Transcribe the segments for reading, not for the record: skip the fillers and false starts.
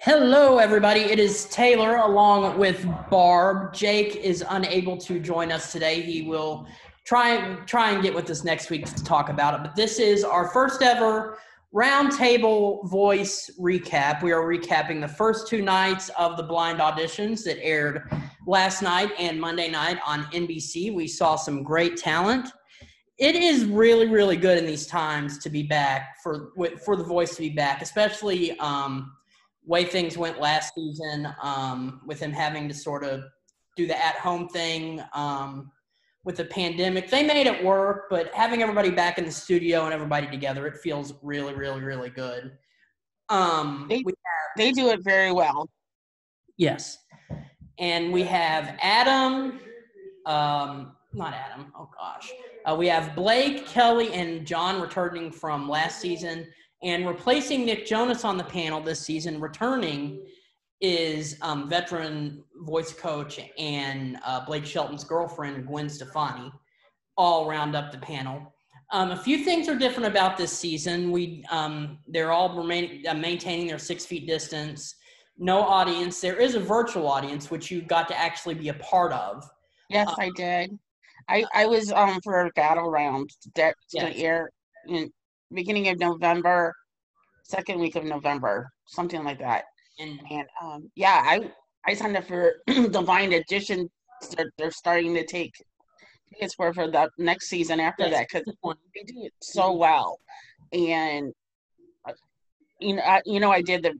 Hello, everybody. It is Taylor along with Barb. Jake is unable to join us today. He will try and get with us next week to talk about it. But this is our first ever roundtable voice recap. We are recapping the first two nights of the blind auditions that aired last night and Monday night on NBC. We saw some great talent. It is really, really good in these times to be back for the voice to be back, especially way things went last season with him having to sort of do the at-home thing with the pandemic. They made it work, but having everybody back in the studio and everybody together, it feels really, really, really good. They do it very well. Yes. And we have Adam, not Adam, oh gosh. We have Blake, Kelly, and John returning from last season. And replacing Nick Jonas on the panel this season, returning is veteran voice coach and Blake Shelton's girlfriend, Gwen Stefani, all round up the panel. A few things are different about this season. They're all maintaining their 6 feet distance. No audience. There is a virtual audience, which you got to actually be a part of. Yes, I did. I was for a battle round that's going to air in beginning of November, second week of November, something like that. And I signed up for the Blind Edition. They're starting to take tickets for the next season after that because they do it so well. And I did the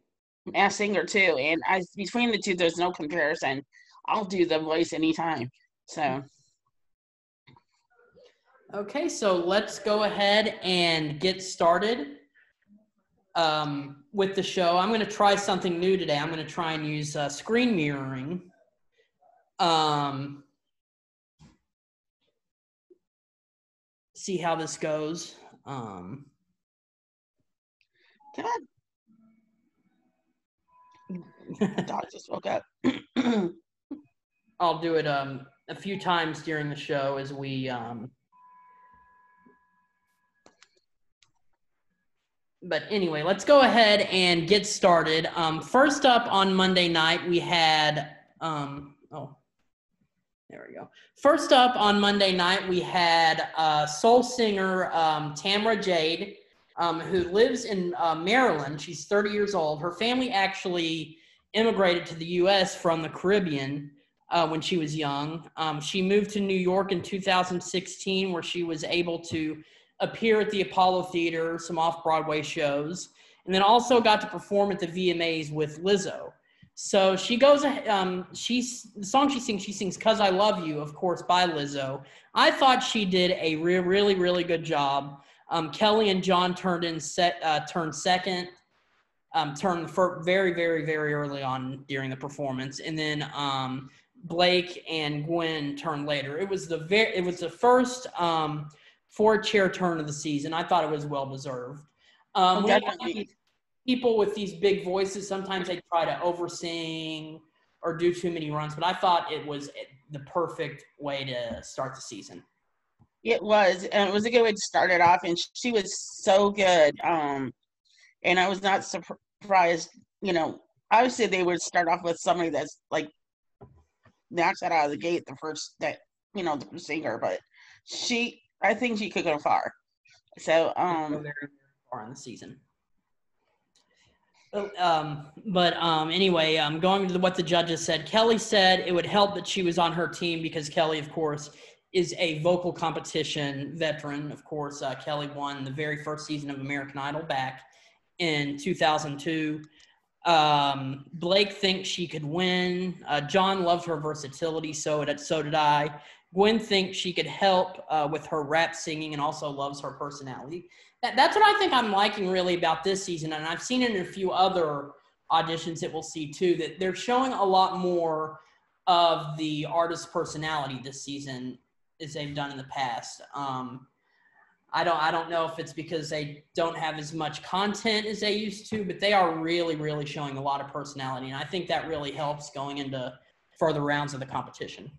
Masked Singer too, and between the two, there's no comparison. I'll do the voice anytime. So. Okay, so let's go ahead and get started with the show. I'm going to try something new today. I'm going to try and use screen mirroring. See how this goes. Dog just woke up. I'll do it a few times during the show as we but anyway, let's go ahead and get started. First up on Monday night, we had there we go. First up on Monday night, we had soul singer Tamra Jade, who lives in Maryland. She's 30 years old. Her family actually immigrated to the U.S. from the Caribbean when she was young. She moved to New York in 2016, where she was able to appear at the Apollo Theater, some off-Broadway shows, and then also got to perform at the VMAs with Lizzo. So she goes, the song she sings "'Cause I Love You," of course, by Lizzo. I thought she did a really, really good job. Kelly and John turned second, turned very, very, very early on during the performance, and then Blake and Gwen turned later. It was the first 4-chair turn of the season. I thought it was well deserved. People with these big voices, sometimes they try to oversing or do too many runs, but I thought it was the perfect way to start the season. It was, and it was a good way to start it off, and she was so good. And I was not surprised, obviously they would start off with somebody that's like knocks that out of the gate the first singer, but I think she could go far. So go very, very far in the season. Anyway, going to what the judges said. Kelly said it would help that she was on her team because Kelly, of course, is a vocal competition veteran. Of course, Kelly won the very first season of American Idol back in 2002. Blake thinks she could win. John loved her versatility, so did I. Gwen thinks she could help with her rap singing and also loves her personality. That's what I think I'm liking really about this season, and I've seen it in a few other auditions that we'll see too, that they're showing a lot more of the artist's personality this season as they've done in the past. I don't know if it's because they don't have as much content as they used to, but they are really, really showing a lot of personality, and I think that really helps going into further rounds of the competition.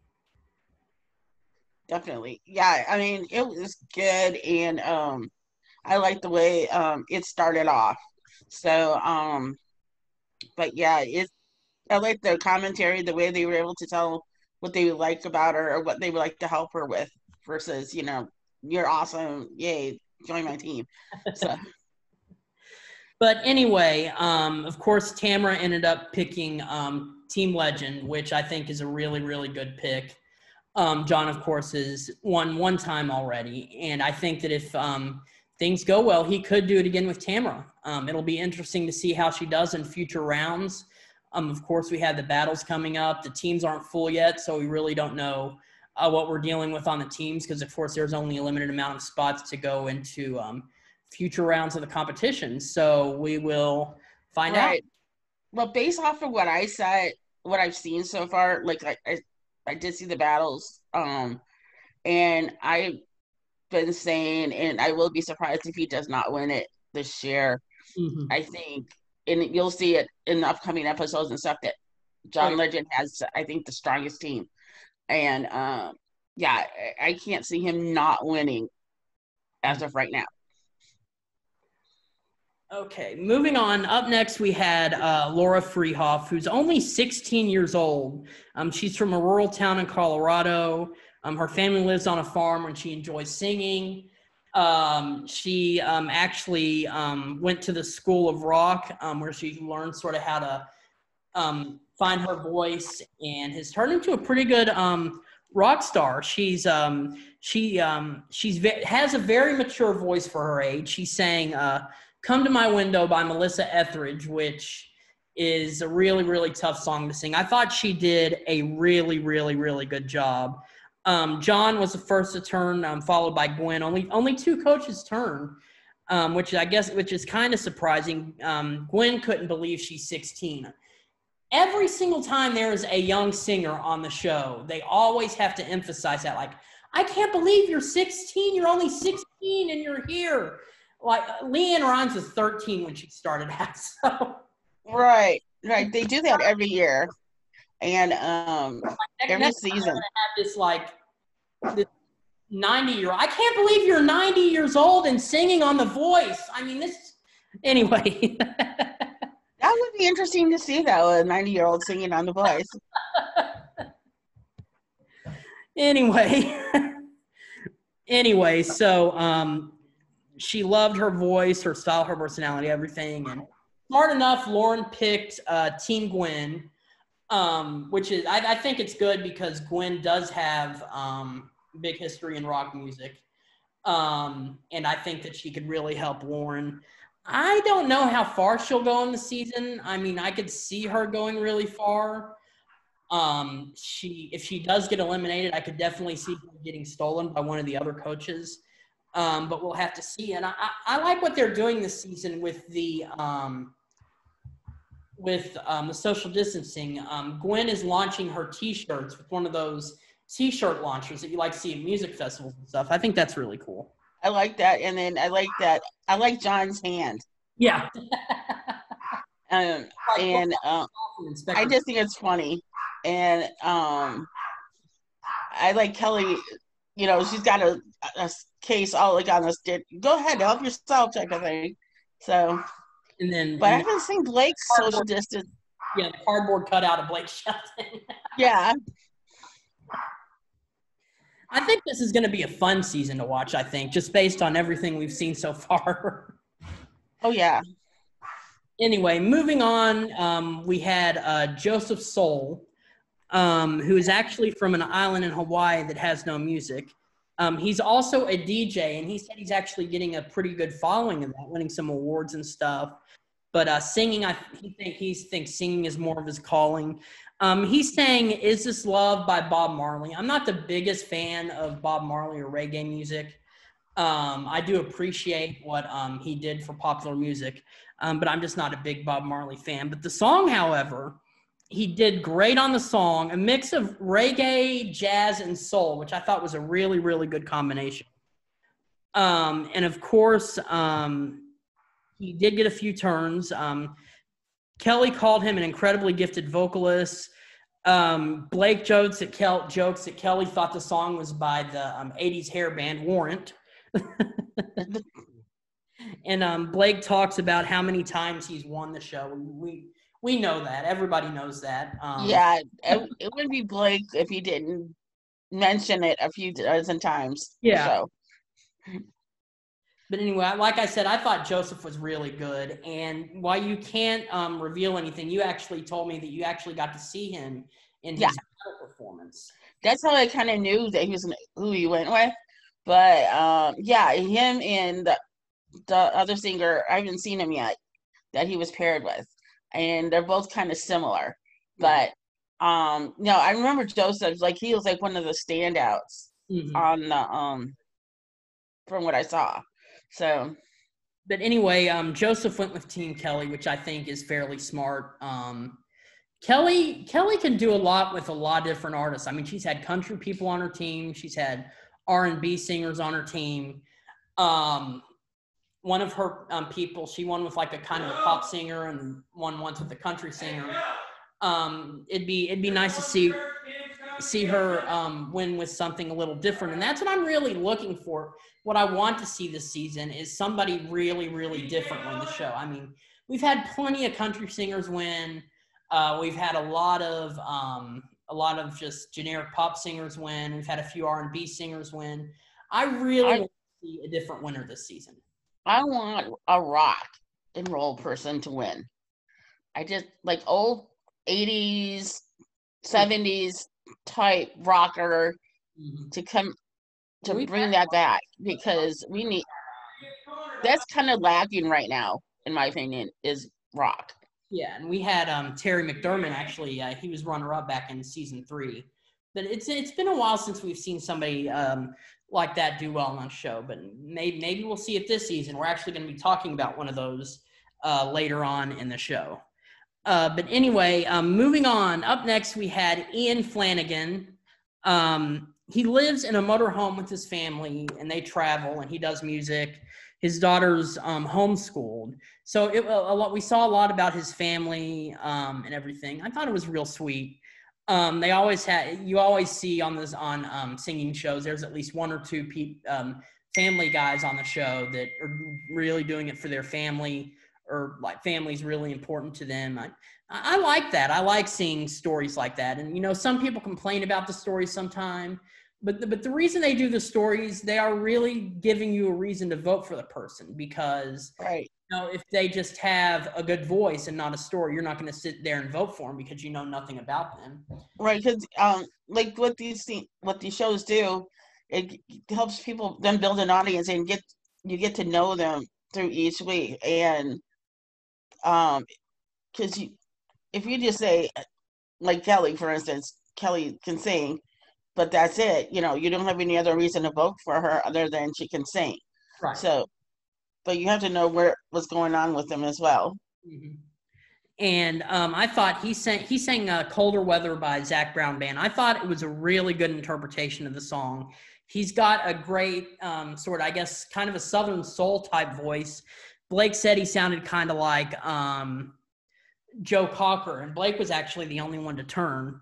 Definitely. Yeah, I mean, it was good, and I like the way it started off. So But yeah, I like the commentary, the way they were able to tell what they would like about her or what they would like to help her with versus, you're awesome. Yay, join my team. So But anyway, of course, Tamara ended up picking Team Legend, which I think is a really, really good pick. John, of course, has won one time already, and I think that if things go well, he could do it again with Tamara. It'll be interesting to see how she does in future rounds. Of course, we have the battles coming up. The teams aren't full yet, so we really don't know what we're dealing with on the teams because, of course, there's only a limited amount of spots to go into future rounds of the competition. So we will find out. Well, based off of what I said, what I've seen so far, like I did see the battles, and I've been saying, and I will be surprised if he does not win it this year. Mm-hmm. I think, and you'll see it in the upcoming episodes and stuff, that John Legend has, I think, the strongest team. And yeah, I can't see him not winning as of right now. Okay, moving on. Up next, we had Laura Freehoff, who's only 16 years old. She's from a rural town in Colorado. Her family lives on a farm and she enjoys singing. She actually went to the School of Rock where she learned sort of how to find her voice and has turned into a pretty good rock star. She has a very mature voice for her age. She sang "Come to My Window" by Melissa Etheridge, which is a really, really tough song to sing. I thought she did a really, really, really good job. John was the first to turn, followed by Gwen. Only two coaches turned, which is kind of surprising. Gwen couldn't believe she's 16. Every single time there is a young singer on the show, they always have to emphasize that. Like, I can't believe you're 16. You're only 16 and you're here. Like, Leanne Rhymes was 13 when she started out. So. Right. They do that every year. And every season. Have this, this 90-year-old. I can't believe you're 90 years old and singing on The Voice. I mean, anyway. That would be interesting to see, though, a 90-year-old singing on The Voice. Anyway, so she loved her voice, her style, her personality, everything. And smart enough, Lauren picked Team Gwen, which is, I think it's good because Gwen does have big history in rock music. And I think that she could really help Lauren. I don't know how far she'll go in the season. I mean, I could see her going really far. If she does get eliminated, I could definitely see her getting stolen by one of the other coaches. But we'll have to see. And I like what they're doing this season with the social distancing. Gwen is launching her T-shirts with one of those T-shirt launchers that you like to see at music festivals and stuff. I think that's really cool. I like that. And then I like John's hand. Yeah. I just think it's funny. And I like Kelly, she's got a case all like on this. Go ahead, help yourself type of thing. So, but I haven't seen Blake's social distance. Yeah, the cardboard cutout of Blake Shelton. Yeah. I think this is going to be a fun season to watch, I think, just based on everything we've seen so far. Oh, yeah. Anyway, moving on, we had Joseph Soul, who is actually from an island in Hawaii that has no music. He's also a DJ, and he said he's actually getting a pretty good following in that, winning some awards and stuff. But singing, he thinks singing is more of his calling. He's saying "Is This Love" by Bob Marley. I'm not the biggest fan of Bob Marley or reggae music. I do appreciate what he did for popular music, but I'm just not a big Bob Marley fan. But the song, however, he did great on the song, a mix of reggae, jazz, and soul, which I thought was a really, really good combination. And of course, he did get a few turns. Kelly called him an incredibly gifted vocalist. Blake jokes that Kelly thought the song was by the 80s hair band Warrant. And Blake talks about how many times he's won the show. We know that. Everybody knows that. Yeah, it would be Blake if he didn't mention it a few dozen times. The show. But anyway, like I said, I thought Joseph was really good. And while you can't reveal anything, you actually told me that you actually got to see him in his performance. That's how I kind of knew that he was who he went with. But yeah, him and the other singer, I haven't seen him yet, that he was paired with. And they're both kind of similar. But no, I remember Joseph, like he was like one of the standouts on the from what I saw. So, but anyway, Joseph went with Team Kelly, which I think is fairly smart. Kelly can do a lot with a lot of different artists. I mean, she's had country people on her team. She's had R&B singers on her team. One of her people, she won with like a kind of a pop singer, and one once with a country singer. It'd be nice to see her win with something a little different, and that's what I'm really looking for. What I want to see this season is somebody really, really different win the show. I mean, we've had plenty of country singers win. We've had a lot of just generic pop singers win. We've had a few R&B singers win. I really want to see a different winner this season. I want a rock and roll person to win. I just like old 80s, 70s type rocker to come to bring that back, because we need that's kind of lacking right now, in my opinion, is rock. Yeah, and we had Terry McDermott, actually. He was runner-up back in season 3. But it's been a while since we've seen somebody like that do well on a show. But maybe we'll see it this season. We're actually going to be talking about one of those later on in the show. But anyway, moving on. Up next, we had Ian Flanagan. He lives in a motorhome with his family, and they travel, and he does music. His daughter's homeschooled. So we saw a lot about his family and everything. I thought it was real sweet. You always see on singing shows, there's at least one or two family guys on the show that are really doing it for their family, or like family's really important to them. I like that. I like seeing stories like that. And, some people complain about the stories sometime. But the reason they do the stories, they are really giving you a reason to vote for the person, because if they just have a good voice and not a story, you're not going to sit there and vote for them because you know nothing about them. Right, because like what these shows do, it helps people then build an audience and you get to know them through each week. And because if you just say, like Kelly, for instance, Kelly can sing, but that's it. You don't have any other reason to vote for her other than she can sing. Right. So, but you have to know what's going on with them as well. Mm-hmm. And I thought he sang "Colder Weather" by Zac Brown Band. I thought it was a really good interpretation of the song. He's got a great sort of, I guess, kind of a Southern soul type voice. Blake said he sounded kind of like Joe Cocker, and Blake was actually the only one to turn.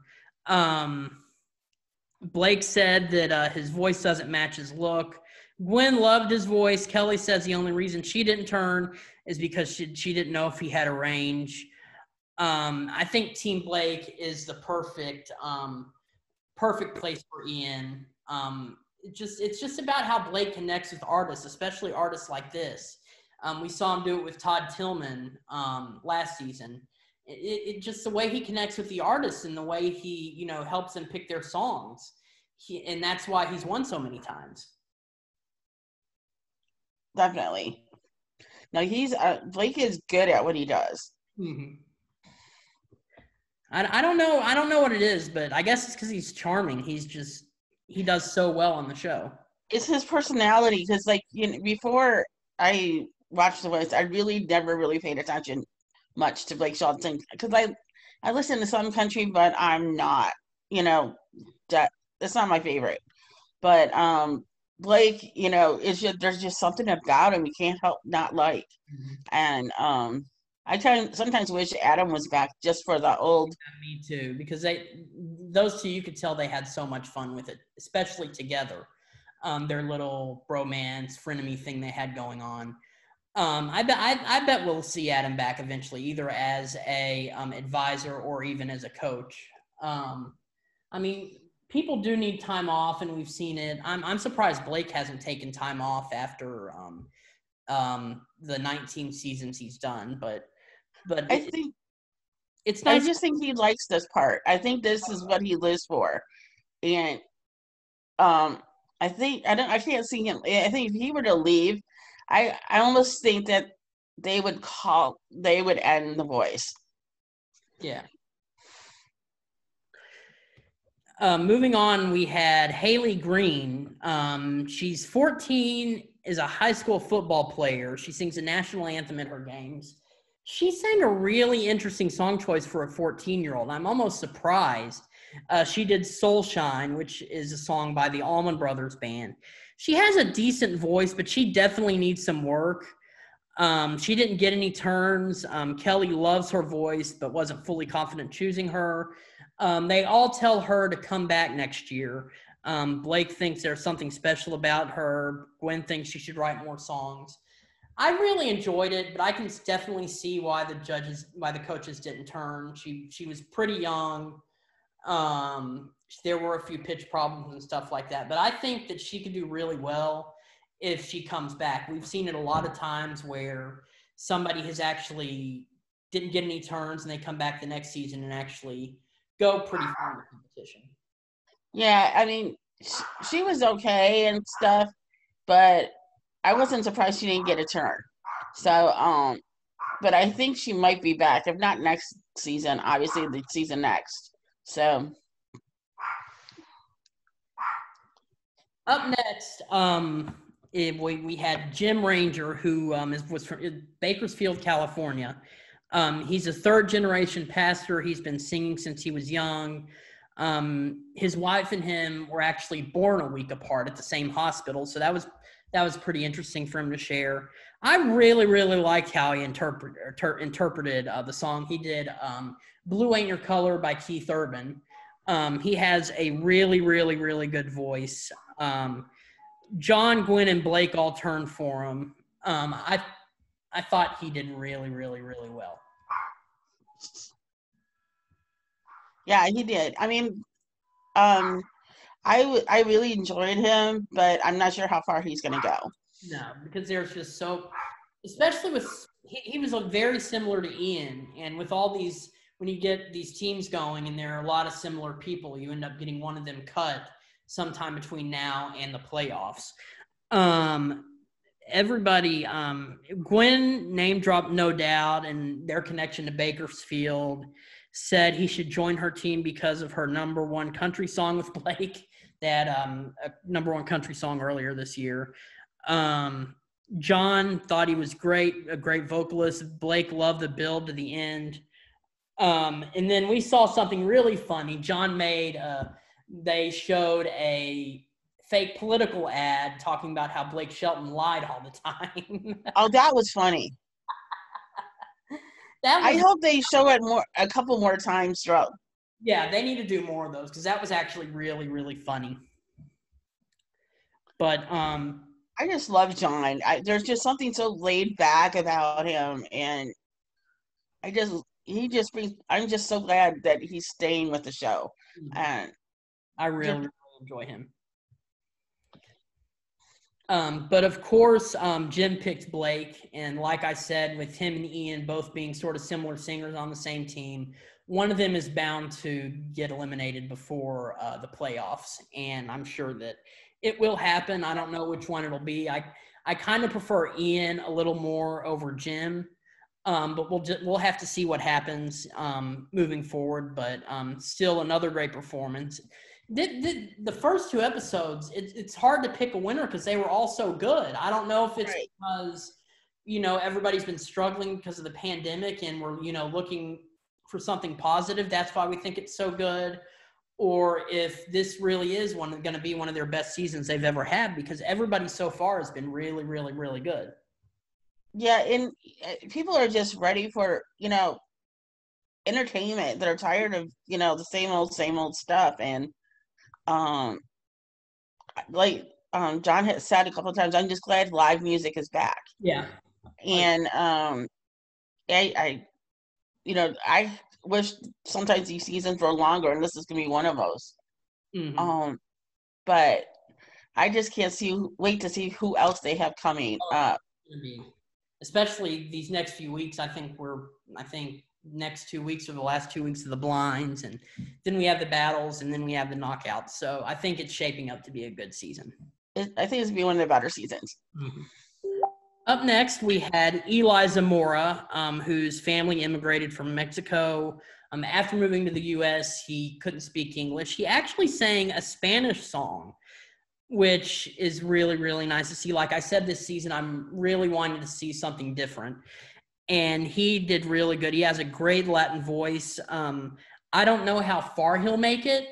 Blake said that his voice doesn't match his look. Gwen loved his voice. Kelly says the only reason she didn't turn is because she didn't know if he had a range. I think Team Blake is the perfect place for Ian. It's just about how Blake connects with artists, especially artists like this. We saw him do it with Todd Tillman last season. It just the way he connects with the artists and the way he helps them pick their songs, and that's why he's won so many times. Definitely. No, Blake is good at what he does. Mm-hmm. I don't know what it is, but I guess it's because he's charming. He does so well on the show. It's his personality, because before I watched The Voice, I really never really paid attention much to Blake Shelton, because I listen to some country, but I'm not, that's not my favorite. But Blake, it's just, there's just something about him you can't help not like. And I sometimes wish Adam was back just for the old. Yeah, me too, because those two, you could tell they had so much fun with it, especially together. Their little bromance, frenemy thing they had going on. I bet we'll see Adam back eventually, either as a advisor or even as a coach. I mean, people do need time off, and we've seen it. I'm surprised Blake hasn't taken time off after the 19 seasons he's done, but it's nice. I just think he likes this part. I think this is what he lives for, and I can't see him. I think if he were to leave, I almost think that they would end The Voice. Yeah. Moving on, we had Haley Green. She's 14, is a high school football player. She sings the national anthem at her games. She sang a really interesting song choice for a 14-year-old. I'm almost surprised. She did Soul Shine, which is a song by the Allman Brothers Band. She has a decent voice, but she definitely needs some work. She didn't get any turns. Kelly loves her voice, but wasn't fully confident choosing her. They all tell her to come back next year. Blake thinks there's something special about her. Gwen thinks she should write more songs. I really enjoyed it, but I can definitely see why the coaches didn't turn. She was pretty young. There were a few pitch problems and stuff like that, but I think that she could do really well if she comes back. We've seen it a lot of times where somebody has actually didn't get any turns and they come back the next season and actually go pretty far in the competition. Yeah, I mean, she was okay and stuff, but I wasn't surprised she didn't get a turn. So, but I think she might be back. If not next season, obviously the season next. So, up next, we had Jim Ranger, who was from Bakersfield, California. He's a third-generation pastor. He's been singing since he was young. His wife and him were actually born a week apart at the same hospital, so that was pretty interesting for him to share. I really, really liked how he interpreted the song. He did "Blue Ain't Your Color" by Keith Urban. He has a really, really, really good voice. John, Gwen, and Blake all turned for him. I thought he did really, really, really well. Yeah, he did. I mean, I really enjoyed him, but I'm not sure how far he's going to go. No, because there's just especially with he was very similar to Ian, and with all these, when you get these teams going and there are a lot of similar people, you end up getting one of them cut sometime between now and the playoffs. Everybody, Gwen name dropped No Doubt and their connection to Bakersfield, said he should join her team because of her number one country song with Blake. They had a number one country song earlier this year. John thought he was great, a great vocalist. Blake loved the build to the end. And then we saw something really funny. John they showed a fake political ad talking about how Blake Shelton lied all the time. Oh, that was funny. I hope they show it a couple more times throughout. Yeah, they need to do more of those because that was actually really, really funny. But I just love John. There's just something so laid back about him, and I'm just so glad that he's staying with the show. And I really, really enjoy him. But of course, Jim picked Blake, and like I said, with him and Ian both being sort of similar singers on the same team, one of them is bound to get eliminated before the playoffs, and I'm sure that it will happen. I don't know which one it'll be. I kind of prefer Ian a little more over Jim, but we'll have to see what happens moving forward. But still, another great performance. The first two episodes, it's hard to pick a winner because they were all so good. I don't know if it's because, everybody's been struggling because of the pandemic and we're, looking for something positive. That's why we think it's so good. Or if this really is going to be one of their best seasons they've ever had, because everybody so far has been really, really, really good. Yeah, and people are just ready for, entertainment. They're tired of, the same old stuff. And like John has said a couple of times, I'm just glad live music is back. Yeah. And I I wish sometimes these seasons were longer, and this is gonna be one of those. Mm-hmm. But I just can't wait to see who else they have coming up. Especially these next few weeks. I think next 2 weeks are the last 2 weeks of the blinds, and then we have the battles, and then we have the knockouts. So I think it's shaping up to be a good season. I think it's gonna be one of the better seasons. Mm-hmm. Up next, we had Eli Zamora, whose family immigrated from Mexico. After moving to the U.S., he couldn't speak English. He actually sang a Spanish song, which is really, really nice to see. Like I said, this season, I'm really wanting to see something different. And he did really good. He has a great Latin voice. I don't know how far he'll make it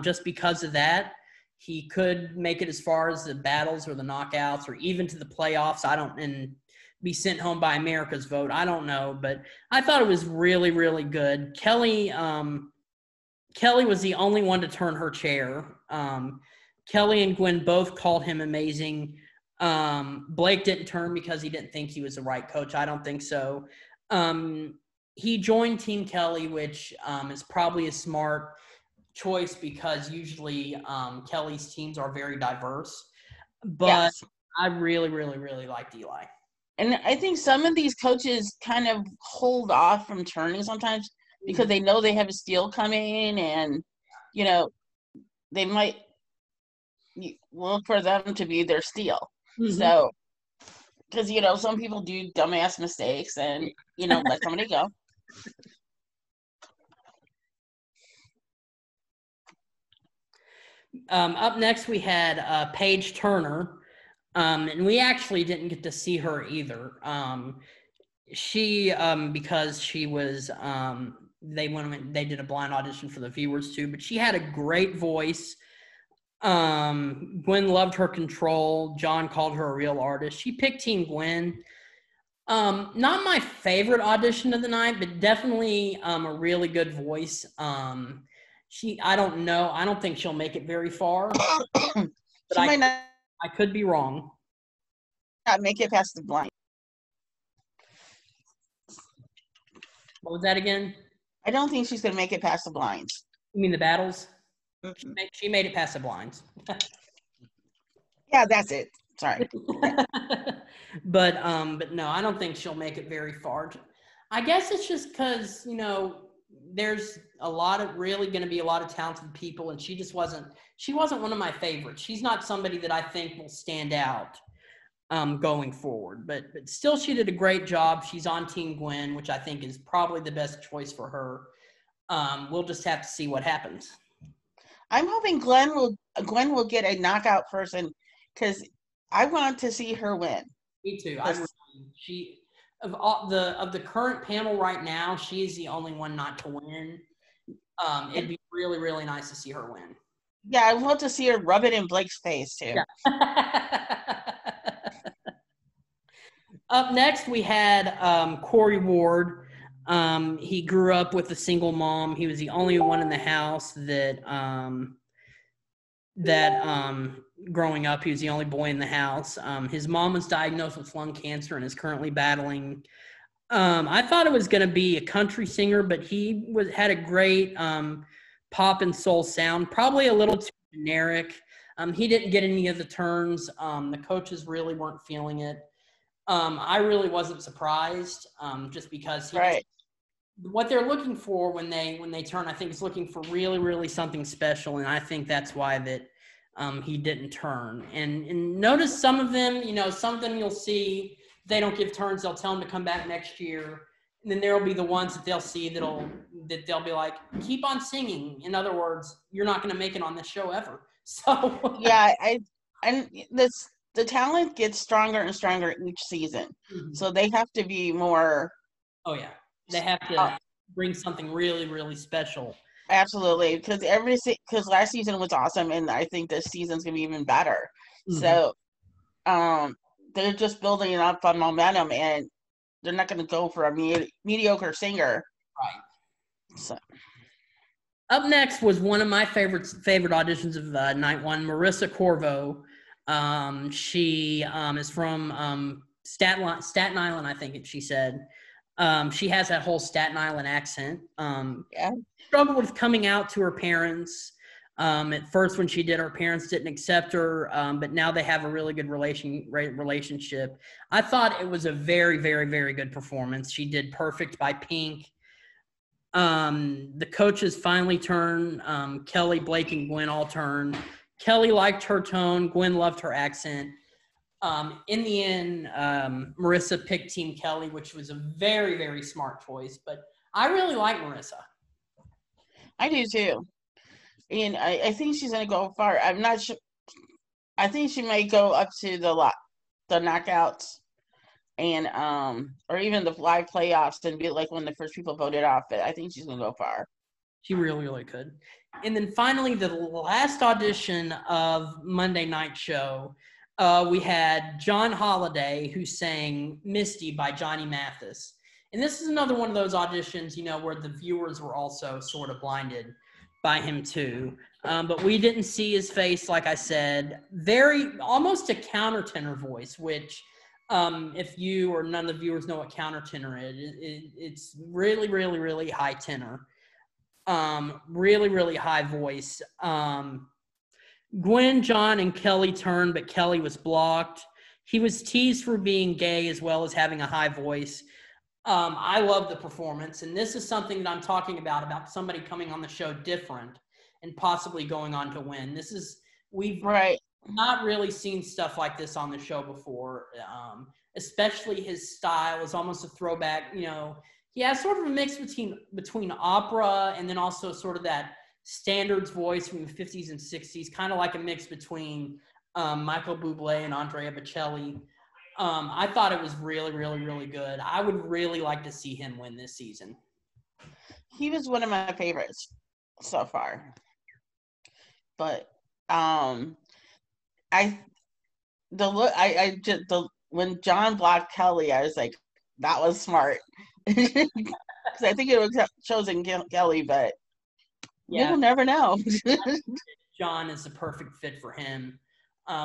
just because of that. He could make it as far as the battles or the knockouts or even to the playoffs. And be sent home by America's vote. I don't know, but I thought it was really, really good. Kelly was the only one to turn her chair. Kelly and Gwen both called him amazing. Blake didn't turn because he didn't think he was the right coach. I don't think so. He joined Team Kelly, which is probably a smart choice because usually Kelly's teams are very diverse. But yes. I really, really, really liked Eli. And I think some of these coaches kind of hold off from turning sometimes because they know they have a steal coming, and they might look for them to be their steal. Mm-hmm. So, because some people do dumbass mistakes and let somebody go. Up next, we had Paige Turner, and we actually didn't get to see her either. She because she was they did a blind audition for the viewers too, but she had a great voice. Gwen loved her control. John called her a real artist. She picked Team Gwen. Not my favorite audition of the night, but definitely a really good voice. I don't know. I don't think she'll make it very far. But I could be wrong. Not make it past the blind. What was that again? I don't think she's going to make it past the blinds. You mean the battles? Mm-hmm. She made it past the blinds. Yeah, that's it. Sorry. But no, I don't think she'll make it very far. I guess it's just because, there's really going to be a lot of talented people, and she wasn't one of my favorites. She's not somebody that I think will stand out going forward, but still she did a great job. She's on Team Gwen, which I think is probably the best choice for her. We'll just have to see what happens. I'm hoping Gwen will get a knockout person because I want to see her win. Me too. Of the current panel right now, she is the only one not to win. It'd be really, really nice to see her win. Yeah, I want to see her rub it in Blake's face too. Yeah. Up next, we had Corey Ward. He grew up with a single mom. He was the only one in the house that growing up, he was the only boy in the house. His mom was diagnosed with lung cancer and is currently battling. I thought it was going to be a country singer, but he had a great pop and soul sound, probably a little too generic. He didn't get any of the turns. The coaches really weren't feeling it. I really wasn't surprised just because what they're looking for when they turn, I think, is looking for really, really something special, and I think that's why that he didn't turn. And notice some of them, some of them you'll see they don't give turns. They'll tell them to come back next year, and then there will be the ones that they'll see that they'll be like, keep on singing. In other words, you're not going to make it on this show ever. So yeah, the talent gets stronger and stronger each season. Mm-hmm. So they have to be more. Oh yeah, they have to bring something really, really special. Absolutely, because last season was awesome, and I think this season's gonna be even better. Mm-hmm. So, they're just building up on momentum, and they're not gonna go for a mediocre singer. Right. So. Up next was one of my favorite auditions of night one, Marissa Corvo. She is from Staten Island, I think she said. She has that whole Staten Island accent. Struggled with coming out to her parents. At first, when she did, her parents didn't accept her, but now they have a really good relationship. I thought it was a very, very, very good performance. She did perfect by Pink. The coaches finally turned. Kelly, Blake, and Gwen all turned. Kelly liked her tone. Gwen loved her accent. In the end, Marissa picked Team Kelly, which was a very, very smart choice. But I really like Marissa. I do too. And I think she's going to go far. I'm not sure. I think she may go up to the knockouts and or even the live playoffs and be like one of the first people voted off. But I think she's going to go far. She really, really could. And then finally, the last audition of Monday Night Show, we had John Holiday, who sang Misty by Johnny Mathis. And this is another one of those auditions, where the viewers were also sort of blinded by him too. But we didn't see his face, like I said. Almost a countertenor voice, which if you or none of the viewers know what countertenor is, it's really, really, really high tenor. Really, really high voice. Gwen, John, and Kelly turned, but Kelly was blocked. He was teased for being gay as well as having a high voice. I love the performance, and this is something that I'm talking about somebody coming on the show different and possibly going on to win. We've not really seen stuff like this on the show before, especially his style is almost a throwback. He has sort of a mix between opera and then also sort of that standards voice from the 50s and 60s, kind of like a mix between Michael Bublé and Andrea Bocelli. I thought it was really, really, really good. I would really like to see him win this season. He was one of my favorites so far. But when John blocked Kelly, I was like, that was smart. Because I think it was chosen Kelly, but you'll never know. John is the perfect fit for him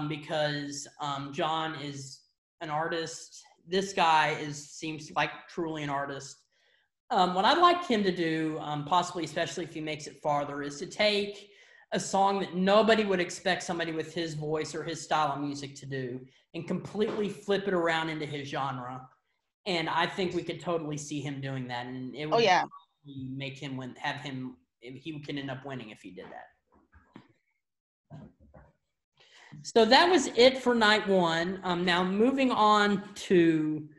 because John is an artist. This guy seems like truly an artist. What I'd like him to do, possibly especially if he makes it farther, is to take a song that nobody would expect somebody with his voice or his style of music to do and completely flip it around into his genre. And I think we could totally see him doing that. And it would make him win, he can end up winning if he did that. So that was it for night one. Now moving on to,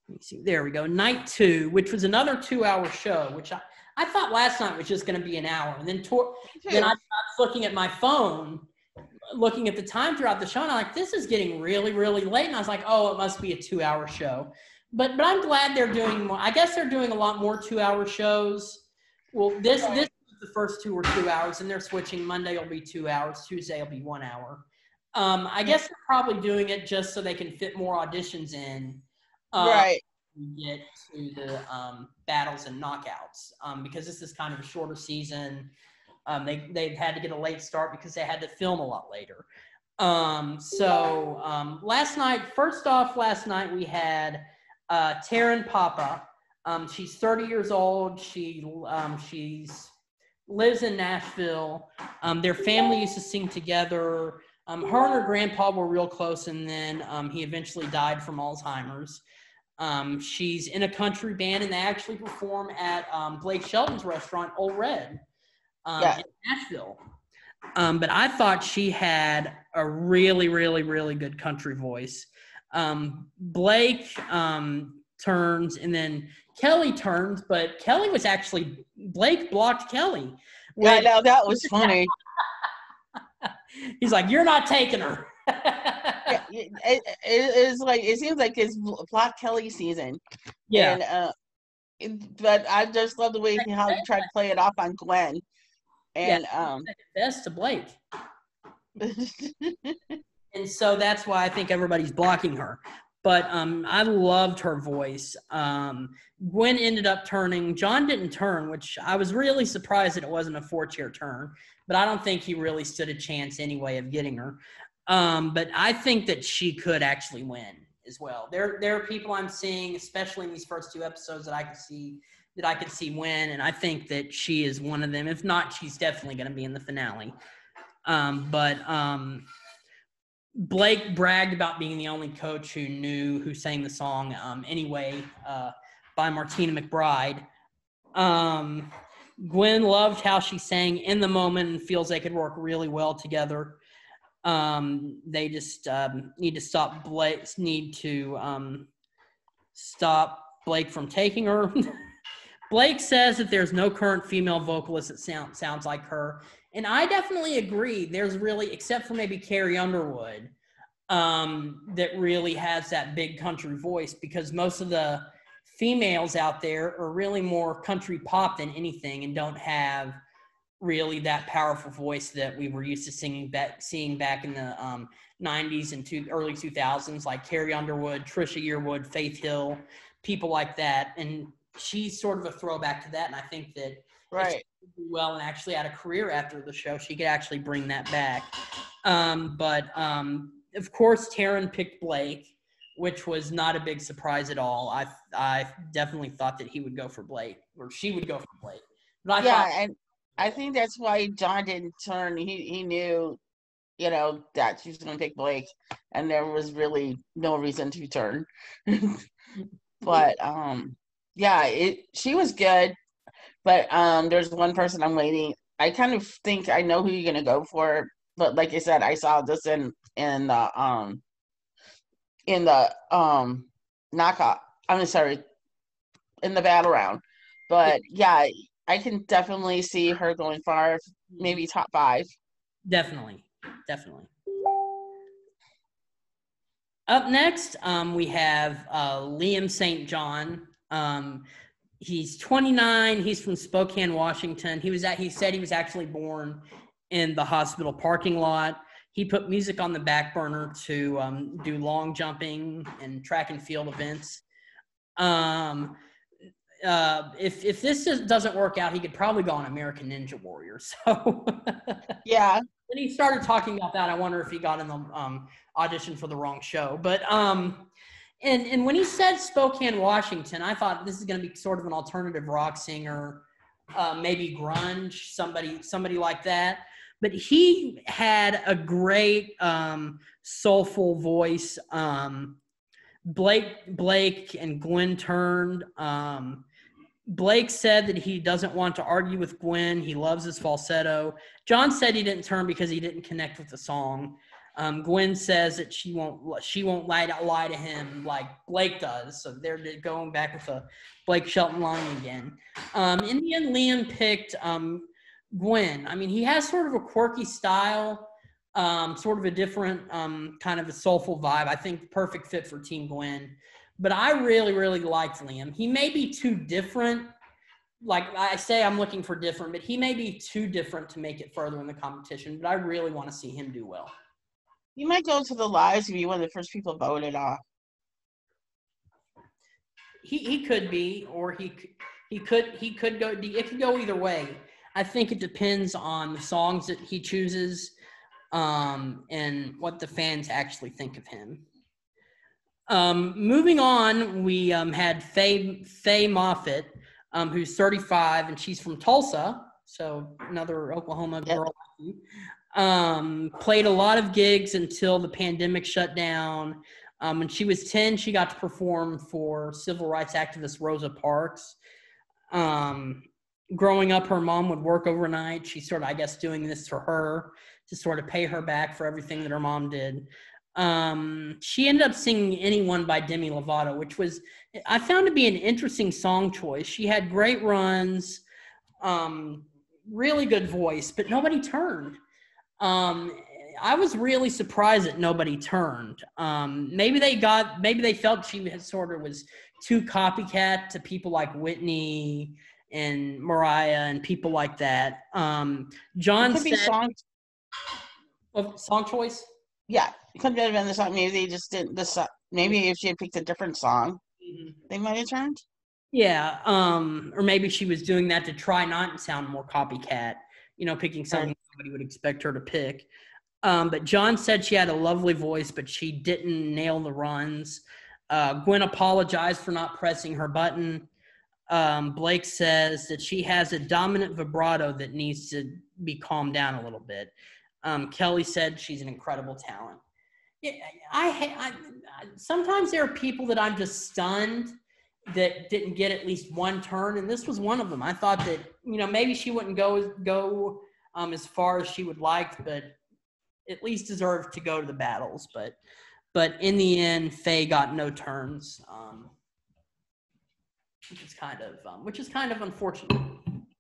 let me see, there we go, night two, which was another 2-hour show, which I thought last night was just going to be an hour. And then I was looking at my phone, looking at the time throughout the show, and I'm like, this is getting really, really late. And I was like, oh, it must be a 2-hour show. But I'm glad they're doing more. I guess they're doing a lot more 2-hour shows. Well, this the first 2 were 2 hours, and they're switching. Monday will be 2 hours. Tuesday will be 1 hour. I guess they're probably doing it just so they can fit more auditions in. Right. Get to the battles and knockouts because this is kind of a shorter season. They've had to get a late start because they had to film a lot later. Last night we had Taryn Papa. She's 30 years old. She lives in Nashville. Their family used to sing together. Her and her grandpa were real close, and then he eventually died from Alzheimer's. She's in a country band, and they actually perform at Blake Shelton's restaurant, Old Red, in Nashville. But I thought she had a really, really, really good country voice. Blake turns, and then Kelly turns, but Blake blocked Kelly. Yeah, no, that was funny. He's like, you're not taking her. It seems like it's Block Kelly season. Yeah. But I just love the way how he tried to play it off on Gwen. And best to Blake. And so that's why I think everybody's blocking her. But I loved her voice. Gwen ended up turning. John didn't turn, which I was really surprised that it wasn't a 4-chair turn. But I don't think he really stood a chance anyway of getting her. But I think that she could actually win. as well. There are people I'm seeing, especially in these first 2 episodes, that I could see win, and I think that she is one of them. If not, she's definitely going to be in the finale. But Blake bragged about being the only coach who sang the song Anyway by Martina McBride. Gwen loved how she sang in the moment and feels they could work really well together. They just need to stop Blake from taking her. Blake says that there's no current female vocalist that sounds like her. And I definitely agree. There's really, except for maybe Carrie Underwood, that really has that big country voice, because most of the females out there are really more country pop than anything and don't have really that powerful voice that we were used to seeing back in the 90s and early 2000s, like Carrie Underwood, Trisha Yearwood, Faith Hill, people like that. And she's sort of a throwback to that, and I think that if she did well and actually had a career after the show, she could actually bring that back. But of course, Taryn picked Blake, which was not a big surprise at all. I definitely thought that he would go for Blake, or she would go for Blake. But and I think that's why John didn't turn. He knew, that she was going to pick Blake, and there was really no reason to turn. But she was good. But there's one person I'm waiting. I kind of think I know who you're going to go for, but like I said, I saw this in the knockout. I'm sorry, in the battle round. But yeah, I can definitely see her going far, maybe top 5. Definitely. Up next, we have Liam St. John. He's 29. He's from Spokane, Washington. He said he was actually born in the hospital parking lot. He put music on the back burner to do long jumping and track and field events. If this doesn't work out, he could probably go on American Ninja Warrior. So yeah. When he started talking about that, I wonder if he got in the audition for the wrong show. But and when he said Spokane, Washington, I thought this is going to be sort of an alternative rock singer, maybe grunge, somebody like that. But he had a great soulful voice. Blake and Gwen turned. Blake said that he doesn't want to argue with Gwen. He loves his falsetto. John said he didn't turn because he didn't connect with the song. Gwen says that she won't lie to him like Blake does. So they're going back with a Blake Shelton line again. In the end, Liam picked Gwen. I mean, he has sort of a quirky style, sort of a different kind of a soulful vibe. I think perfect fit for Team Gwen. But I really, really liked Liam. He may be too different. Like I say, I'm looking for different, but he may be too different to make it further in the competition. But I really want to see him do well. He might go to the lives and be one of the first people voted off. He could be, or he could go. It could go either way. I think it depends on the songs that he chooses, and what the fans actually think of him. Moving on, we had Faye Moffitt, who's 35, and she's from Tulsa, so another Oklahoma girl. Played a lot of gigs until the pandemic shut down. When she was 10, she got to perform for civil rights activist Rosa Parks. Growing up, her mom would work overnight. She's sort of, I guess, doing this for her to sort of pay her back for everything that her mom did. She ended up singing Anyone by Demi Lovato, which I found to be an interesting song choice. She had great runs, really good voice, but nobody turned. I was really surprised that nobody turned. Maybe they felt she was too copycat to people like Whitney and Mariah and people like that. John said song choice. Yeah, it could have been the song. Maybe they just didn't. Maybe if she had picked a different song, they might have turned. Yeah, or maybe she was doing that to try not to sound more copycat. Picking something somebody would expect her to pick. But John said she had a lovely voice, but she didn't nail the runs. Gwen apologized for not pressing her button. Blake says that she has a dominant vibrato that needs to be calmed down a little bit. Kelly said she's an incredible talent. Yeah, I sometimes there are people that I'm just stunned that didn't get at least one turn, and this was one of them. I thought that, you know, maybe she wouldn't go as far as she would like, but at least deserved to go to the battles. But in the end, Faye got no turns, which is kind of unfortunate.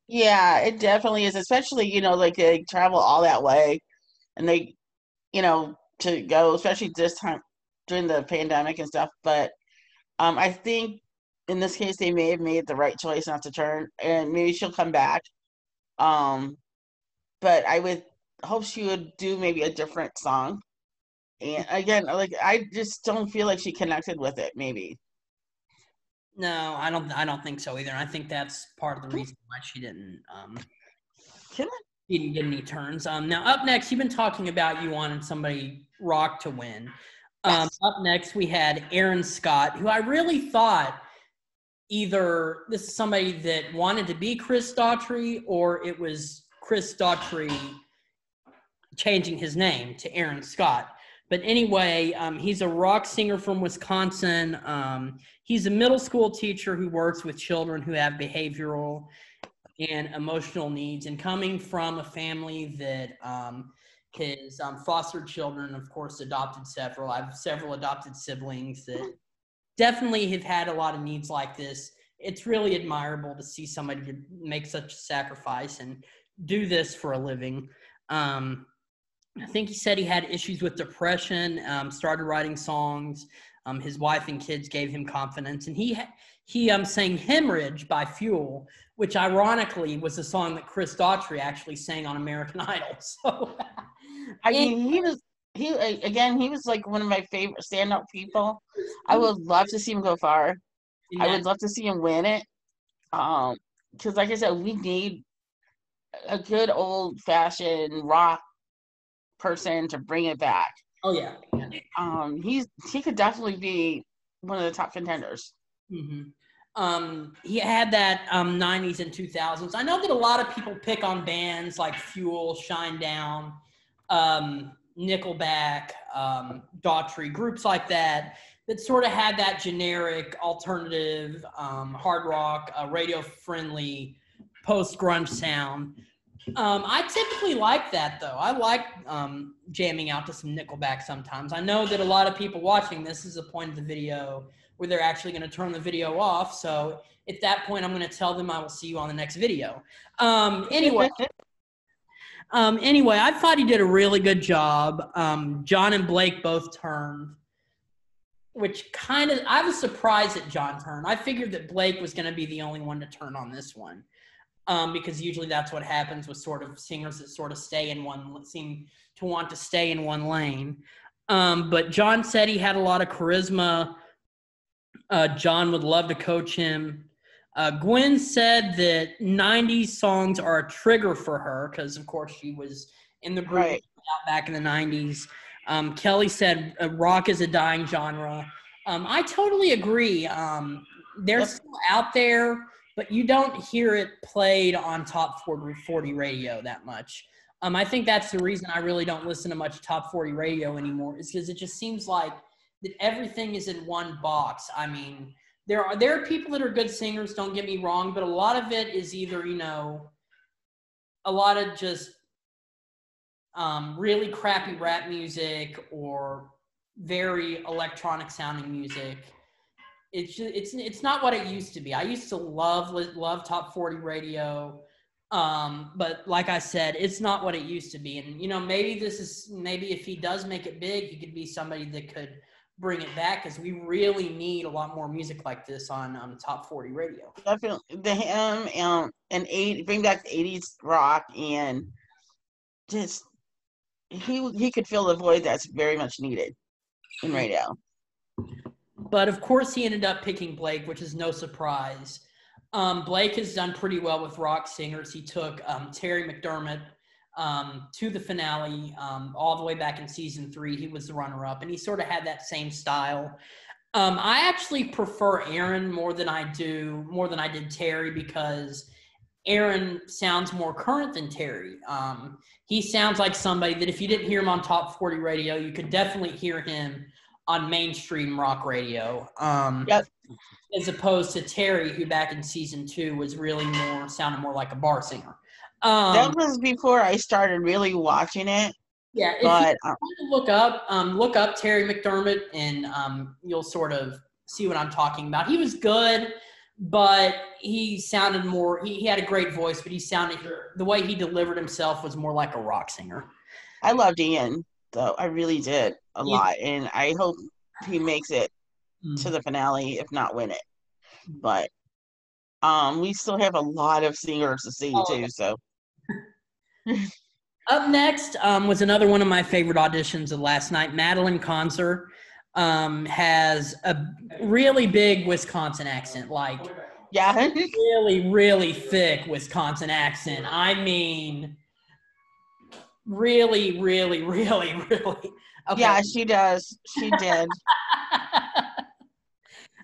Yeah, it definitely is, especially, you know, like they travel all that way and they, you know, to go, especially this time during the pandemic and stuff. But I think in this case they may have made the right choice not to turn, and maybe she'll come back. But I would hope she would do maybe a different song. And again, like I just don't feel like she connected with it, maybe. No, I don't think so either. I think that's part of the reason why she didn't get any turns. Now up next, you've been talking about you wanted somebody rock to win. Yes. Up next, we had Aaron Scott, who I really thought either this is somebody that wanted to be Chris Daughtry or it was Chris Daughtry changing his name to Aaron Scott. But anyway, he's a rock singer from Wisconsin. He's a middle school teacher who works with children who have behavioral and emotional needs, and coming from a family that his fostered children, of course, adopted several. I have several adopted siblings that definitely have had a lot of needs like this. It's really admirable to see somebody make such a sacrifice and do this for a living. I think he said he had issues with depression, started writing songs. His wife and kids gave him confidence. And he sang Hemorrhage by Fuel, which ironically was a song that Chris Daughtry actually sang on American Idol. So, I mean, he was like one of my favorite stand-up people. I would love to see him go far. I would love to see him win it. Because like I said, we need a good old-fashioned rock person to bring it back. Oh yeah. He could definitely be one of the top contenders. Mm-hmm. He had that 90s and 2000s. I know that a lot of people pick on bands like Fuel, Shinedown, Nickelback, Daughtry, groups like that sort of had that generic alternative hard rock, radio-friendly post-grunge sound. I typically like that, though. I like jamming out to some Nickelback sometimes. I know that a lot of people watching this is a point of the video where they're actually going to turn the video off. So at that point, I'm going to tell them I will see you on the next video. Anyway, I thought he did a really good job. John and Blake both turned, which I was surprised that John turned. I figured that Blake was going to be the only one to turn on this one. Because usually that's what happens with sort of singers that sort of seem to want to stay in one lane. But John said he had a lot of charisma. John would love to coach him. Gwen said that 90s songs are a trigger for her because, of course, she was in the group back in the 90s. Kelly said rock is a dying genre. I totally agree. They're still out there, but you don't hear it played on top 40 radio that much. I think that's the reason I really don't listen to much top 40 radio anymore, is because it just seems like that everything is in one box. I mean, there are people that are good singers, don't get me wrong, but a lot of it is either, you know, a lot of just really crappy rap music or very electronic sounding music. It's not what it used to be. I used to love top 40 radio, but like I said, it's not what it used to be. And you know, maybe if he does make it big, he could be somebody that could bring it back, because we really need a lot more music like this on top 40 radio. Definitely, him and bring back the 80s rock, and just he could fill the void that's very much needed in radio. But of course, he ended up picking Blake, which is no surprise. Blake has done pretty well with rock singers. He took Terry McDermott to the finale all the way back in season 3. He was the runner-up, and he sort of had that same style. I actually prefer Aaron more than I did Terry, because Aaron sounds more current than Terry. He sounds like somebody that if you didn't hear him on Top 40 radio, you could definitely hear him on mainstream rock radio. Yep. As opposed to Terry, who back in season 2 was really sounded more like a bar singer. That was before I started really watching it. Yeah, if you look up Terry McDermott, and you'll sort of see what I'm talking about. He was good, but he sounded more. He had a great voice, but the way he delivered himself was more like a rock singer. I loved Ian, though. I really did a lot, and I hope he makes it to the finale, if not win it. But we still have a lot of singers to see too. So up next was another one of my favorite auditions of last night. Madeline Concert has a really big Wisconsin accent, like really, really thick Wisconsin accent. I mean, really, really, really, really. Okay. Yeah, she does. She did.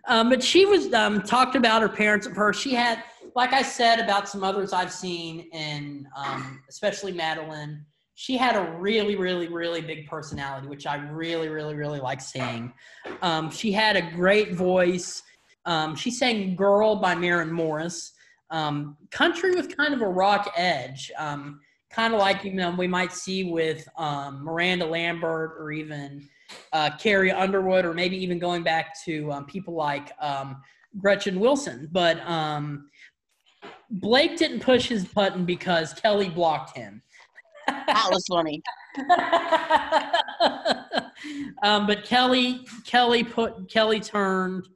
But she was talked about her parents of her. She had, like I said about some others I've seen, and especially Madeline, she had a really, really, really big personality, which I really, really, really like seeing. She had a great voice. She sang Girl by Maren Morris. Country with kind of a rock edge. Kind of like, we might see with Miranda Lambert, or even Carrie Underwood, or maybe even going back to people like Gretchen Wilson. But Blake didn't push his button because Kelly blocked him. That was funny. But Kelly turned,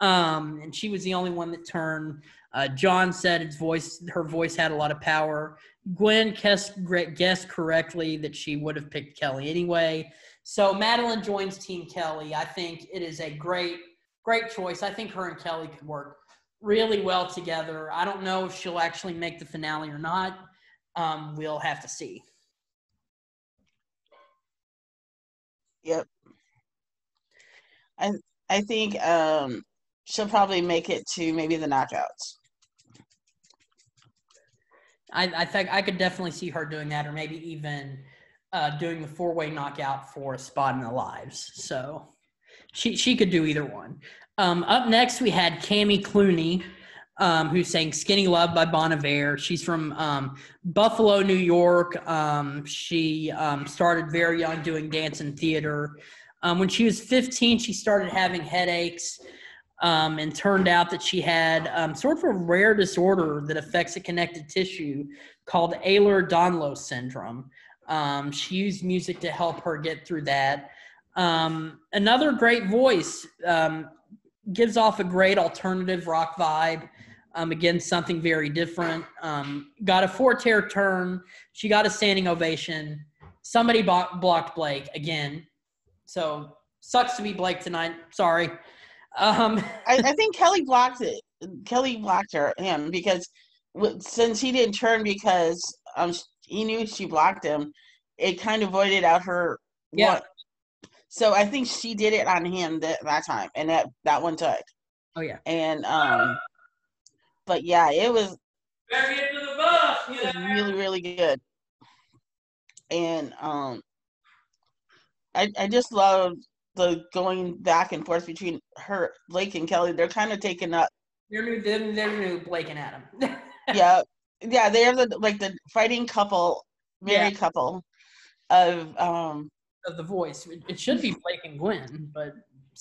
and she was the only one that turned. John said her voice had a lot of power. Gwen guessed correctly that she would have picked Kelly anyway. So Madeline joins Team Kelly. I think it is a great, great choice. I think her and Kelly could work really well together. I don't know if she'll actually make the finale or not. We'll have to see. Yep. I think she'll probably make it to maybe the knockouts. I think I could definitely see her doing that, or maybe even doing the 4-way knockout for a spot in the lives. So she could do either one. Up next, we had Cammie Clooney, who sang Skinny Love by Bon Iver. She's from Buffalo, New York. She started very young doing dance and theater. When she was 15, she started having headaches, and turned out that she had sort of a rare disorder that affects a connective tissue called Ehlers-Danlos syndrome. She used music to help her get through that. Another great voice, gives off a great alternative rock vibe. Again, something very different. Got a 4-tier turn. She got a standing ovation. Somebody blocked Blake again. So sucks to be Blake tonight. Sorry. I think Kelly blocked it. Kelly blocked him because since he didn't turn because he knew she blocked him, it kind of voided out her. Yeah. One. So I think she did it on him that time, and that one took. Oh yeah. And but yeah, it was. Better get to the bus. It was really, really good. And I just love the going back and forth between Blake and Kelly. They're kind of taking up. They're new Blake and Adam. yeah, they're the fighting couple, married couple of the voice. It should be Blake and Gwen, but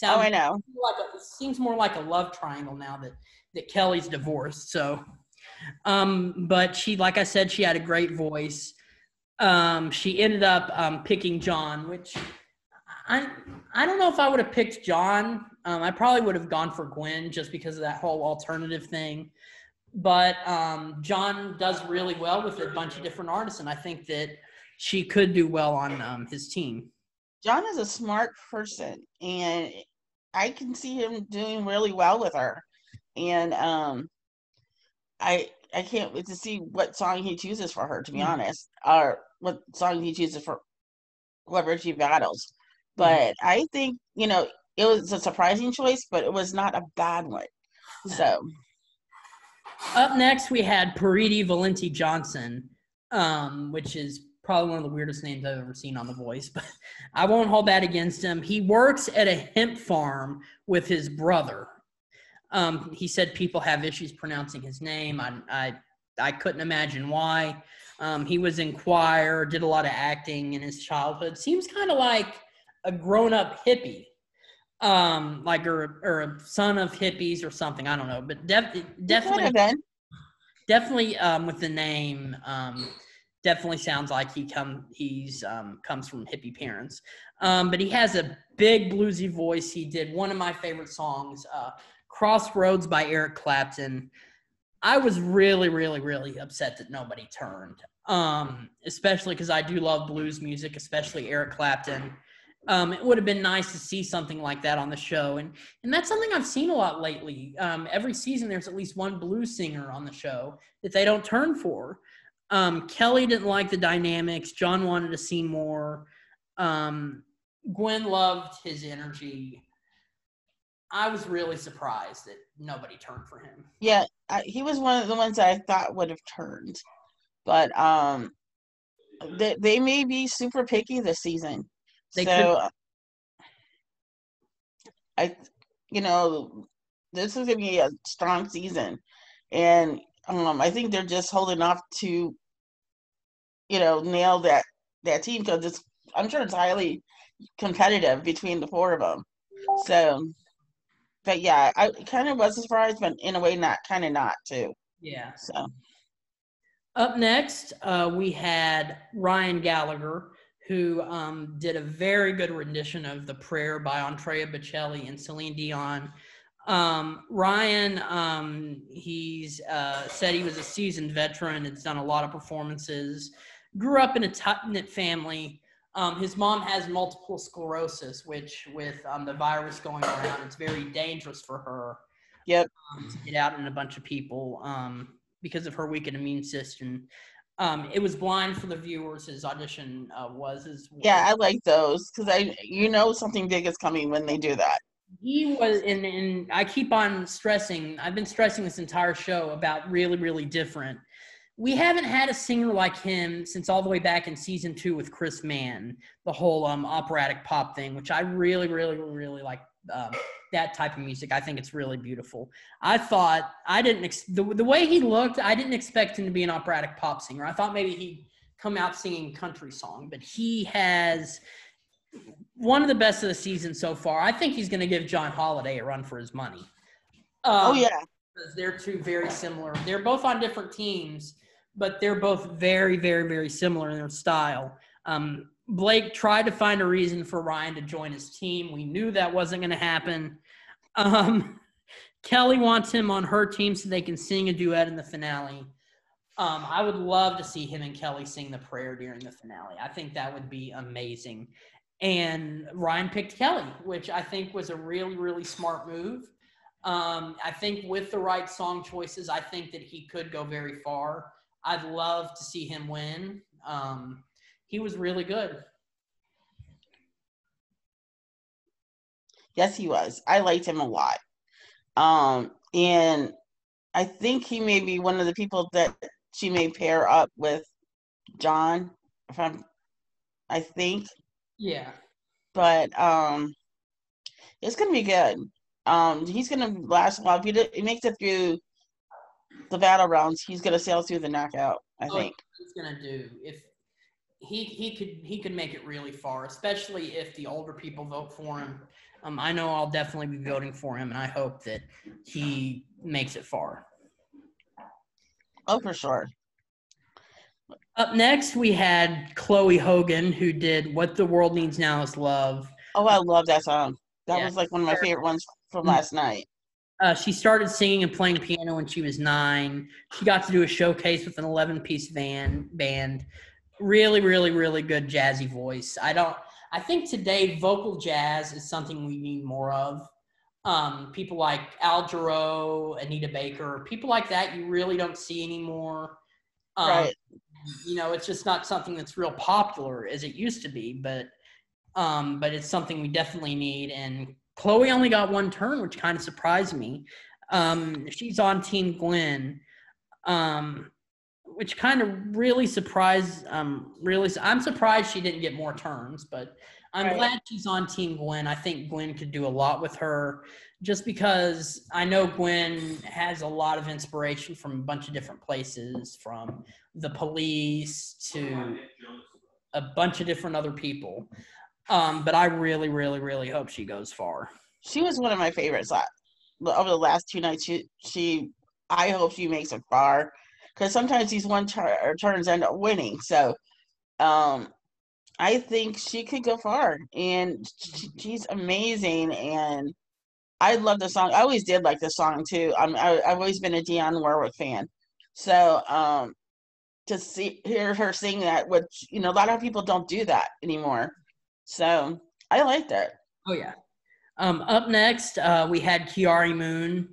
I know. It seems more like a love triangle now that Kelly's divorced. So, but she, like I said, she had a great voice. She ended up picking John, which I don't know if I would have picked John. I probably would have gone for Gwen just because of that whole alternative thing. But John does really well with a bunch of different artists, and I think that she could do well on his team. John is a smart person, and I can see him doing really well with her. And I can't wait to see what song he chooses for her, to be honest, or what song he chooses for whoever she battles. But I think, it was a surprising choice, but it was not a bad one. So up next we had Paridi Valenti Johnson, which is probably one of the weirdest names I've ever seen on The Voice, but I won't hold that against him. He works at a hemp farm with his brother. He said people have issues pronouncing his name. I couldn't imagine why. He was in choir, did a lot of acting in his childhood. Seems kind of like a grown-up hippie, like or a son of hippies or something. I don't know, but definitely with the name, definitely sounds like comes from hippie parents. But he has a big bluesy voice. He did one of my favorite songs, Crossroads by Eric Clapton. I was really, really, really upset that nobody turned, especially because I do love blues music, especially Eric Clapton. It would have been nice to see something like that on the show. And that's something I've seen a lot lately. Every season there's at least one blues singer on the show that they don't turn for. Kelly didn't like the dynamics. John wanted to see more. Gwen loved his energy. I was really surprised that nobody turned for him. Yeah, he was one of the ones I thought would have turned. But they may be super picky this season. This is going to be a strong season. And I think they're just holding off to, nail that team because I'm sure it's highly competitive between the four of them. So, but yeah, I kind of was surprised, but in a way, not too. Yeah. So, up next, we had Ryan Gallagher, who did a very good rendition of The Prayer by Andrea Bocelli and Celine Dion. Ryan, he's said he was a seasoned veteran, has done a lot of performances, grew up in a tight-knit family. His mom has multiple sclerosis, which with the virus going around, it's very dangerous for her. Yep. To get out in a bunch of people because of her weakened immune system. It was blind for the viewers. His audition Yeah, I like those because something big is coming when they do that. He was, and I keep on stressing, I've been stressing this entire show about really, really different. We haven't had a singer like him since all the way back in season 2 with Chris Mann, the whole operatic pop thing, which I really, really, really like that type of music. I think it's really beautiful. I thought, the way he looked, I didn't expect him to be an operatic pop singer. I thought maybe he'd come out singing country song, but he has one of the best of the season so far. I think he's going to give John Holiday a run for his money. Oh, yeah. Because they're two very similar. They're both on different teams, but they're both very, very, very similar in their style. Blake tried to find a reason for Ryan to join his team. We knew that wasn't going to happen. Kelly wants him on her team so they can sing a duet in the finale. I would love to see him and Kelly sing The Prayer during the finale. I think that would be amazing. And Ryan picked Kelly, which I think was a really, really smart move. I think with the right song choices, I think that he could go very far. I'd love to see him win. He was really good. Yes, he was. I liked him a lot. And I think he may be one of the people that she may pair up with John, I think. Yeah. But it's gonna be good. He's gonna last a while. If he makes it through the battle rounds, he's gonna sail through the knockout, I think. He's gonna do. If he could make it really far, especially if the older people vote for him. I know I'll definitely be voting for him, and I hope that he makes it far. Oh, for sure. Up next, we had Chloe Hogan, who did What the World Needs Now Is Love. Oh, I love that song. That was like one of my favorite ones from last night. She started singing and playing piano when she was 9. She got to do a showcase with an 11-piece band. Really, really, really good jazzy voice. I think today vocal jazz is something we need more of. People like Al Jarreau, Anita Baker, people like that you really don't see anymore. Right. It's just not something that's real popular as it used to be, but it's something we definitely need. And Chloe only got one turn, which kind of surprised me. She's on Team Gwen, which kind of really surprised. I'm surprised she didn't get more turns, but I'm glad she's on Team Gwen. I think Gwen could do a lot with her, just because I know Gwen has a lot of inspiration from a bunch of different places, from the Police to a bunch of different other people. But I really, really, really hope she goes far. She was one of my favorites over the last 2 nights. I hope she makes it far, because sometimes these turns end up winning. So, I think she could go far, and she's amazing. And I love the song. I always did like the song too. I've always been a Dionne Warwick fan. So, to hear her sing that, which a lot of people don't do that anymore. So I liked it. Oh yeah. Up next, we had Kiari Moon.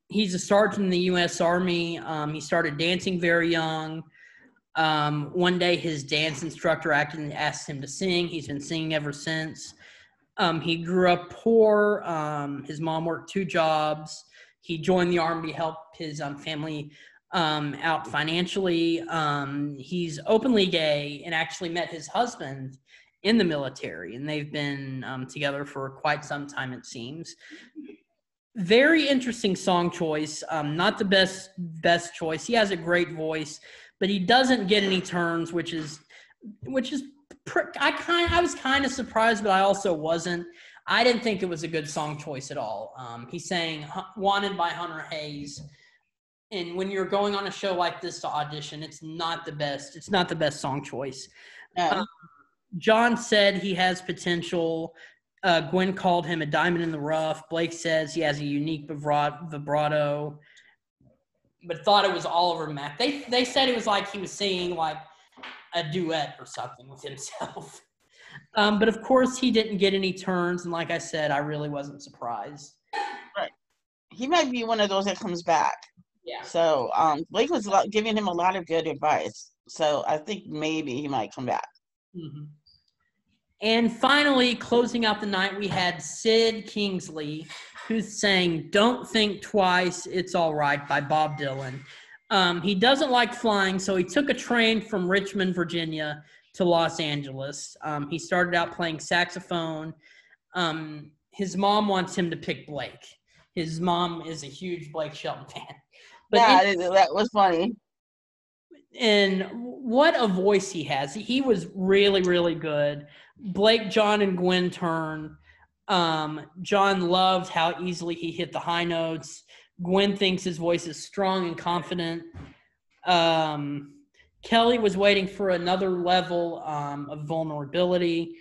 He's a sergeant in the U.S. Army. He started dancing very young. One day, his dance instructor asked him to sing. He's been singing ever since. He grew up poor. His mom worked 2 jobs. He joined the Army to help his family out financially. He's openly gay and actually met his husband in the military, and they've been together for quite some time, it seems. Very interesting song choice. Not the best choice. He has a great voice, but he doesn't get any turns, which is I was kind of surprised, but I also wasn't. I didn't think it was a good song choice at all. He sang "Wanted" by Hunter Hayes, and when you're going on a show like this to audition, it's not the best. It's not the best song choice. No. John said he has potential. Gwen called him a diamond in the rough. Blake says he has a unique vibrato, but thought it was Oliver Mack. They said it was like he was singing like a duet or something with himself. But of course, he didn't get any turns, and like I said, I really wasn't surprised. Right. He might be one of those that comes back. Yeah. So Blake was giving him a lot of good advice. So I think maybe he might come back. Mm-hmm. And finally, closing out the night, we had Sid Kingsley, who sang "Don't Think Twice, It's All Right" by Bob Dylan. He doesn't like flying, so he took a train from Richmond, Virginia to Los Angeles. He started out playing saxophone. His mom wants him to pick Blake. His mom is a huge Blake Shelton fan. But that was funny. And what a voice he has. He was really, really good. Blake, John, and Gwen turn. John loved how easily he hit the high notes. Gwen thinks his voice is strong and confident. Kelly was waiting for another level of vulnerability.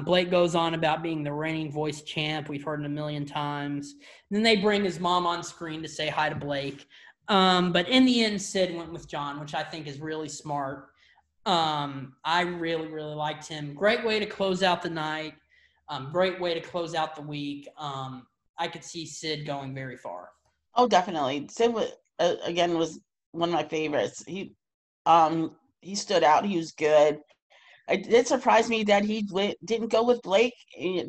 Blake goes on about being the reigning voice champ. We've heard it a million times. And then they bring his mom on screen to say hi to Blake. But in the end, Sid went with John, which I think is really smart. I really, really liked him. Great way to close out the night. Great way to close out the week. I could see Sid going very far. Oh, definitely. Sid was one of my favorites. He stood out. He was good. It did surprise me that he didn't go with Blake,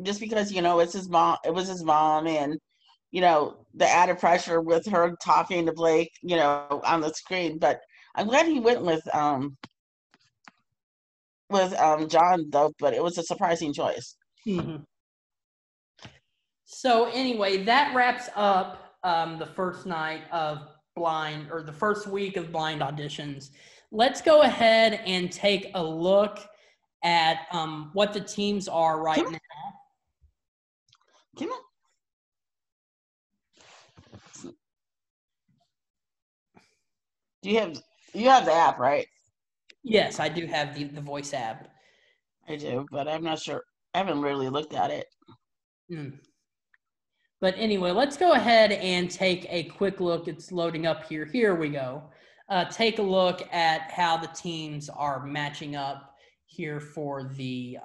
just because it's his mom. It was his mom, and the added pressure with her talking to Blake, on the screen. But I'm glad he went with John, though. But it was a surprising choice. Mm-hmm. So anyway, that wraps up the first night of blind, or the first week of blind auditions. Let's go ahead and take a look at what the teams are right now. Come on. You have the app, right? Yes, I do have the voice app. I do, but I'm not sure. I haven't really looked at it. But anyway, let's go ahead and take a quick look. It's loading up here. Here we go. Take a look at how the teams are matching up here for the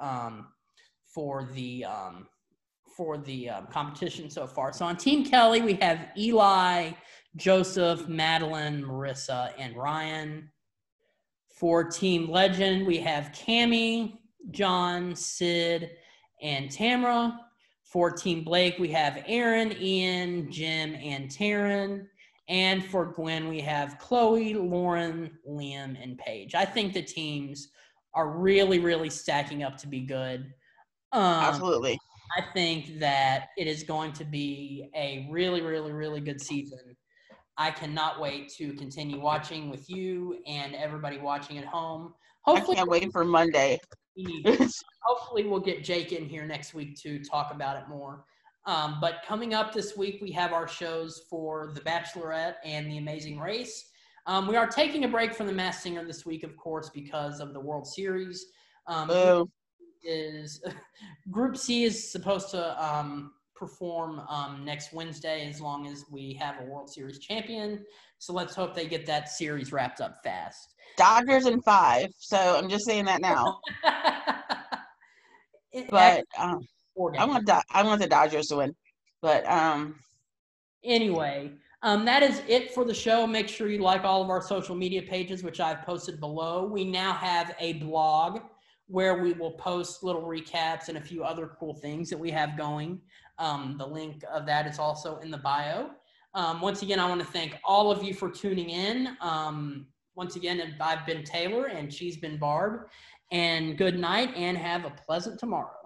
competition so far. So on Team Kelly, we have Eli, Joseph, Madeline, Marissa, and Ryan. For Team Legend, we have Cammie, John, Sid, and Tamra. For Team Blake, we have Aaron, Ian, Jim, and Taryn. And for Gwen, we have Chloe, Lauren, Liam, and Paige. I think the teams are really, really stacking up to be good. Absolutely. I think that it is going to be a really, really, really good season. I cannot wait to continue watching with you and everybody watching at home. Hopefully, I can't wait for Monday. Hopefully we'll get Jake in here next week to talk about it more. But coming up this week, we have our shows for The Bachelorette and The Amazing Race. We are taking a break from The Masked Singer this week, of course, because of the World Series. Group C is supposed to perform next Wednesday as long as we have a World Series champion. So let's hope they get that series wrapped up fast. Dodgers in 5. So I'm just saying that now. But I want the Dodgers to win. But anyway, that is it for the show. Make sure you like all of our social media pages, which I've posted below. We now have a blog where we will post little recaps and a few other cool things that we have going. The link of that is also in the bio. Once again, I want to thank all of you for tuning in. Once again, I've been Taylor and she's been Barb. And good night and have a pleasant tomorrow.